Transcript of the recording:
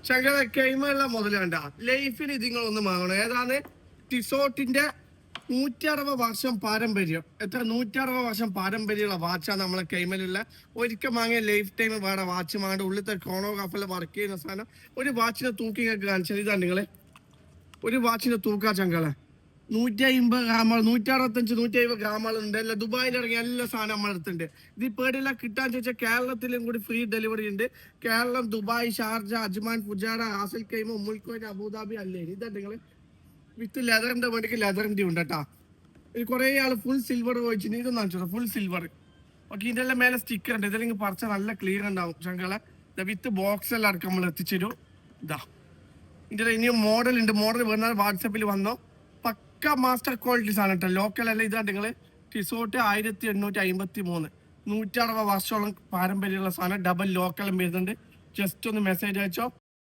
ശങ്കര കൈമയുള്ള മുതൽ കണ്ട ലൈഫിൽ ഇതിങ്ങളൊന്നും വാങ്ങണം. ഏതാണ് ടിസോട്ടിന്റെ 160 വർഷം പാരമ്പര്യം. എത്ര 160 വർഷം പാരമ്പര്യമുള്ള വാച്ചാണ് നമ്മളെ കൈമലുള്ള. ഒരിക്കൽ വാങ്ങിയ ലൈഫ് ടൈം വേറെ വാച്ച് വാങ്ങേണ്ട. ഉള്ളിലത്തെ ക്രോണോഗ്രാഫിൽ വർക്ക് ചെയ്യുന്ന സാധനം. ഒരു വാച്ചിന്റെ തൂക്കി കാണിച്ചാൽ ഇതാണ് നിങ്ങളെ ഒരു വാച്ചിന്റെ തൂക്കാ ചങ്കളെ 150 ഗ്രാമുകൾ 165 150 ഗ്രാമുകൾ ഉണ്ട്. അല്ല ദുബായിൽ ഇറങ്ങിയ എല്ലാ സാധനം നമ്മുടെ അടുത്തുണ്ട്. ഇത് പേടില്ല കിട്ടാൻ ചോദിച്ചാൽ കേരളത്തിലും കൂടി ഫ്രീ ഡെലിവറി ഉണ്ട്. Keralam, Dubai, Sharjah, Ajman, Fujairah, Ras al Khaimah, Umm al Quwain, Abu Dhabi, അല്ലേ ഇതാ നിങ്ങൾ വിത്ത് ലെതറിന്റെ വേണ്ടിക്ക് ലെതറിന്റെ ഉണ്ട് കേട്ടാ. ഇത് കുറെ ആള് ഫുൾ സിൽവർ ചോദിച്ചിട്ട് ഇതൊന്നും കാണിച്ചോ ഫുൾ സിൽവർ. ഓക്കെ, ഇതിന്റെ മേലെ സ്റ്റിക്കർ ഉണ്ട്. ഇതെല്ലാം പറിച്ച നല്ല ക്ലിയർ ഉണ്ടാവും ശങ്കളെ. വിത്ത് ബോക്സ് എല്ലാം അടക്കം നമ്മൾ എത്തിച്ചേരും. ഇതാ ഇതിന്റെ ഇനിയും മോഡൽ ഉണ്ട്. മോഡൽ വന്നാൽ വാട്സപ്പിൽ വന്നോ. പക്ക മാസ്റ്റർ ക്വാളിറ്റി സാധനം കേട്ടോ. ലോക്കൽ അല്ല. ഇതാ നിങ്ങൾ ടിസോട്ട് 1853 160 വർഷത്തോളം പാരമ്പര്യമുള്ള സാധനം. ഡബിൾ ലോക്കലും വരുന്നുണ്ട്. ജസ്റ്റ് ഒന്ന് മെസ്സേജ് അയച്ചോ.